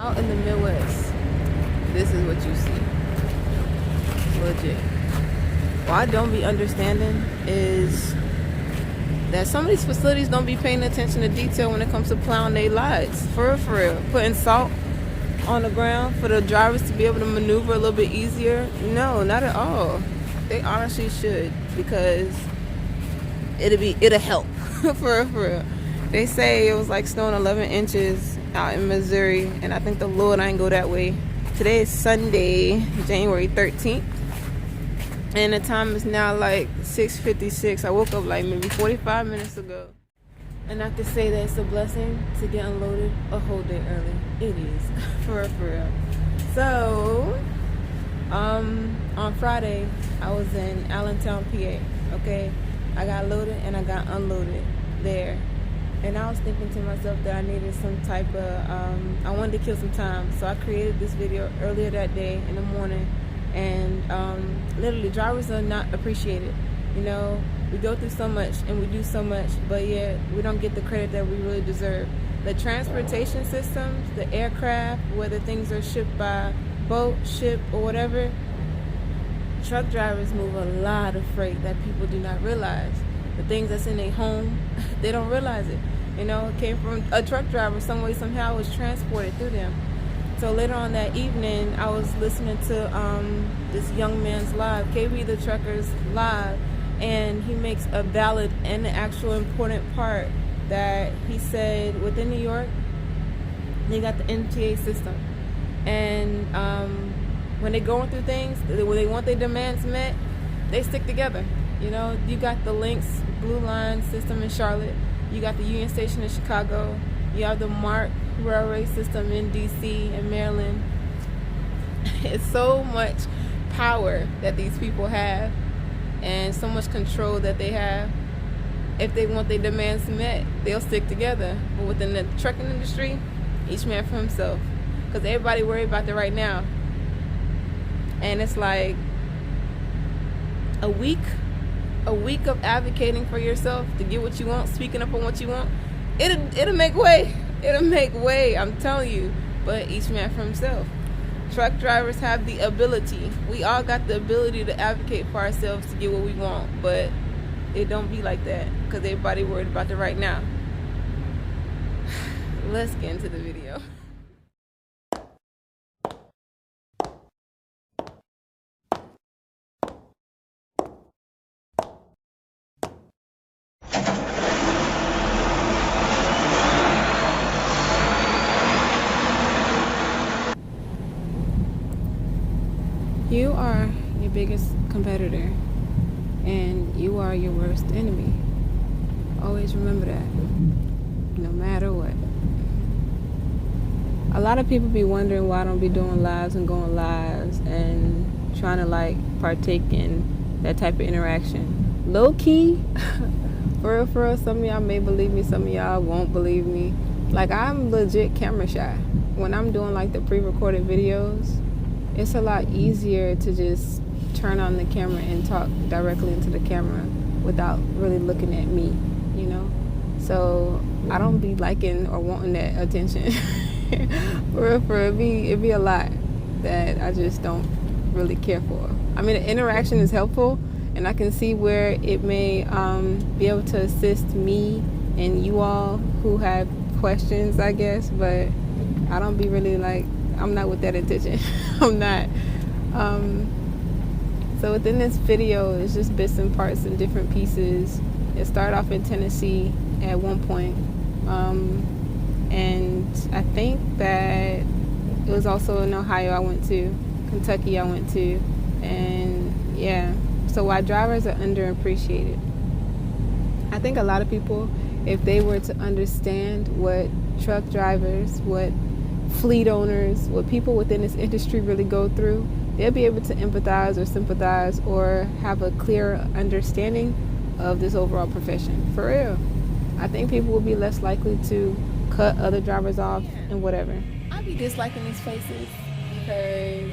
Out in the Midwest, this is what you see. Legit. What I don't be understanding is that some of these facilities don't be paying attention to detail when it comes to plowing their lights. For real. Putting salt on the ground for the drivers to be able to maneuver a little bit easier. No, not at all. They honestly should, because it'll help. For real. They say it was like snowing 11 inches out in Missouri, and I think the Lord ain't go that way. Today is Sunday, January 13th, and the time is now like 6:56. I woke up like maybe 45 minutes ago, and I could say that it's a blessing to get unloaded a whole day early. It is. For real. So on Friday I was in Allentown, PA. Okay, I got loaded and I got unloaded there. And I was thinking to myself that I needed some type of, I wanted to kill some time. So I created this video earlier that day in the morning. And literally, drivers are not appreciated. You know, we go through so much and we do so much, but yet we don't get the credit that we really deserve. The transportation systems, the aircraft, whether things are shipped by boat, ship, or whatever, truck drivers move a lot of freight that people do not realize. The things that's in their home, they don't realize it. You know, it came from a truck driver, some way, somehow was transported through them. So later on that evening, I was listening to this young man's live, KB the Trucker's live, and he makes a valid and actual important part that he said within New York, they got the MTA system. And when they're going through things, when they want their demands met, they stick together. You know, you got the Lynx Blue Line system in Charlotte. You got the Union Station in Chicago. You have the MARC railway system in DC and Maryland. It's so much power that these people have, and so much control that they have. If they want their demands met, they'll stick together. But within the trucking industry, each man for himself. Because everybody worried about it right now. And it's like a week of advocating for yourself to get what you want, speaking up on what you want, it'll make way. It'll make way, I'm telling you. But each man for himself. Truck drivers have the ability. We all got the ability to advocate for ourselves to get what we want, but it don't be like that because everybody worried about it right now. Let's get into the video. You are your biggest competitor, and you are your worst enemy. Always remember that, no matter what. A lot of people be wondering why I don't be doing lives and going lives and trying to like partake in that type of interaction. Low key, for real, some of y'all may believe me, some of y'all won't believe me. Like, I'm legit camera shy. When I'm doing like the pre-recorded videos, it's a lot easier to just turn on the camera and talk directly into the camera without really looking at me, you know? So I don't be liking or wanting that attention. for real, it'd be a lot that I just don't really care for. I mean, the interaction is helpful, and I can see where it may be able to assist me and you all who have questions, I guess, but I don't be really like, I'm not with that intention. I'm not. So within this video, it's just bits and parts and different pieces. It started off in Tennessee at one point. And I think that it was also in Ohio I went to, Kentucky I went to. And yeah, so why drivers are underappreciated. I think a lot of people, if they were to understand what truck drivers, what fleet owners, what people within this industry really go through, they'll be able to empathize or sympathize or have a clearer understanding of this overall profession. For real. I think people will be less likely to cut other drivers off and whatever. I be disliking these places because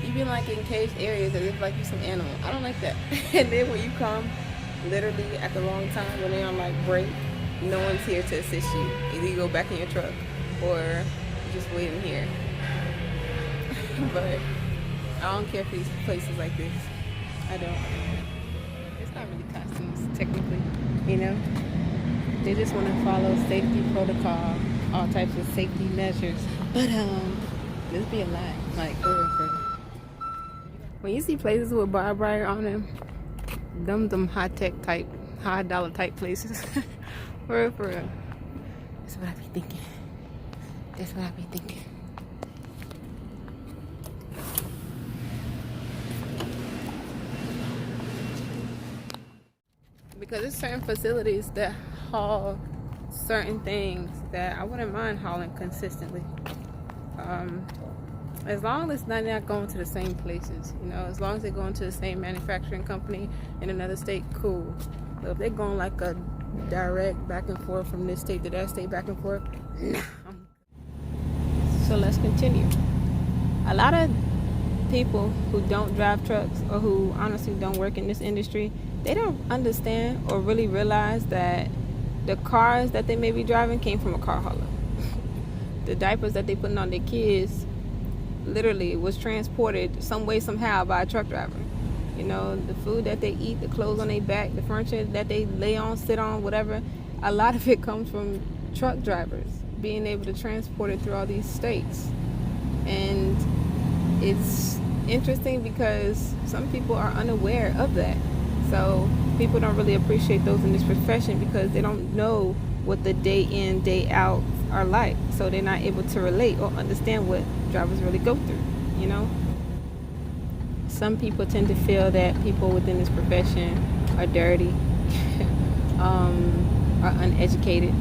you be like in caged areas as if like you're some animal. I don't like that. And then when you come literally at the wrong time when they're on like break, no one's here to assist you. Either you go back in your truck or just waiting here. But I don't care for these places like this. I don't. It's not really customs, technically, you know? They just want to follow safety protocol, all types of safety measures. But, this be a lot. Like, for when you see places with barbed wire on them, them high-tech type, high-dollar type places. For real. That's what I be thinking. Because there's certain facilities that haul certain things that I wouldn't mind hauling consistently. As long as they're not going to the same places, you know, as long as they're going to the same manufacturing company in another state, cool. But if they're going like a direct back and forth from this state to that state, back and forth, nah. So let's continue. A lot of people who don't drive trucks or who honestly don't work in this industry, they don't understand or really realize that the cars that they may be driving came from a car hauler. The diapers that they putting on their kids literally was transported some way, somehow by a truck driver. You know, the food that they eat, the clothes on their back, the furniture that they lay on, sit on, whatever, a lot of it comes from truck drivers being able to transport it through all these states. And it's interesting because some people are unaware of that. So people don't really appreciate those in this profession because they don't know what the day in, day out are like. So they're not able to relate or understand what drivers really go through, you know? Some people tend to feel that people within this profession are dirty, are uneducated,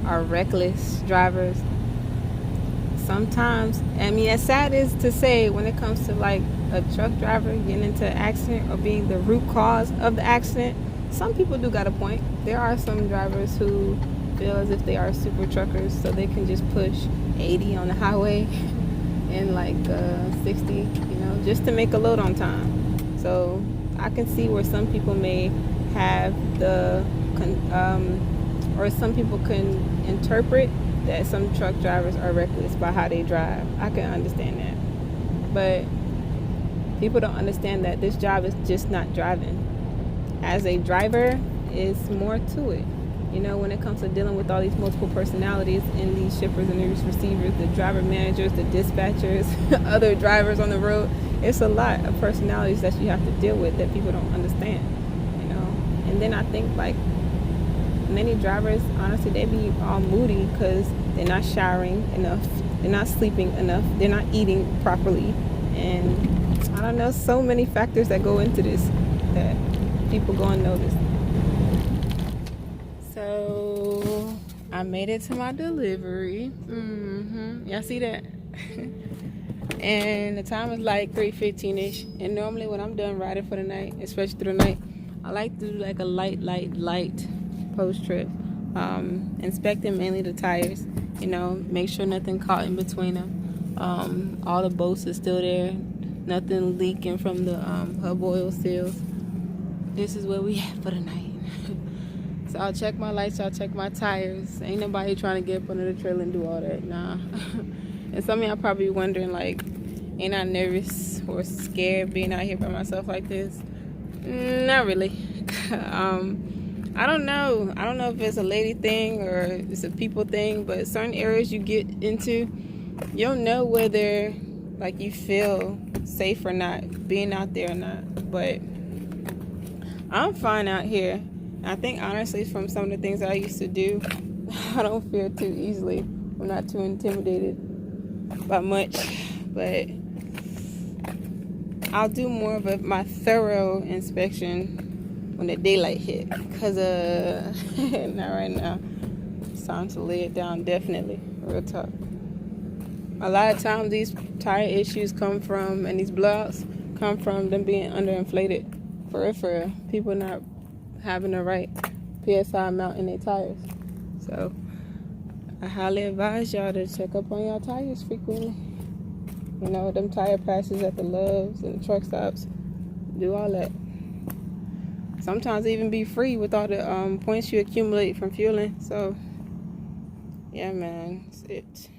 are reckless drivers. Sometimes, I mean, as sad as to say, when it comes to like a truck driver getting into an accident or being the root cause of the accident, some people do got a point. There are some drivers who feel as if they are super truckers, so they can just push 80 on the highway and like 60, you know, just to make a load on time. So I can see where some people may have or some people can interpret that some truck drivers are reckless by how they drive. I can understand that. But people don't understand that this job is just not driving. As a driver, it's more to it. You know, when it comes to dealing with all these multiple personalities in these shippers and these receivers, the driver managers, the dispatchers, other drivers on the road, it's a lot of personalities that you have to deal with that people don't understand, you know. And then I think like many drivers, honestly, they be all moody because they're not showering enough, they're not sleeping enough, they're not eating properly, and I don't know, so many factors that go into this that people go unnoticed. So I made it to my delivery. Y'all see that? And the time is like 3:15ish. And normally when I'm done riding for the night, especially through the night, I like to do like a light post trip. Inspecting mainly the tires. You know, make sure nothing caught in between them. All the bolts are still there. Nothing leaking from the hub oil seals. This is where we at for the night. So I'll check my lights, I'll check my tires. Ain't nobody trying to get up under the trailer and do all that, nah. And some of y'all probably wondering, like, ain't I nervous or scared being out here by myself like this? Not really. I don't know. I don't know if it's a lady thing or it's a people thing, but certain areas you get into, you don't know whether, like, you feel safe or not, being out there or not. But I'm fine out here. I think honestly from some of the things I used to do, I don't fear too easily. I'm not too intimidated by much, but I'll do more of my thorough inspection when the daylight hit, because not right now. It's time to lay it down, definitely, real talk. A lot of times these tire issues come from, and these blowouts come from them being underinflated. For real. People not having the right PSI amount in their tires. So I highly advise y'all to check up on y'all tires frequently. You know, them tire passes at the Loves and the truck stops. Do all that. Sometimes even be free with all the points you accumulate from fueling. So yeah, man, that's it.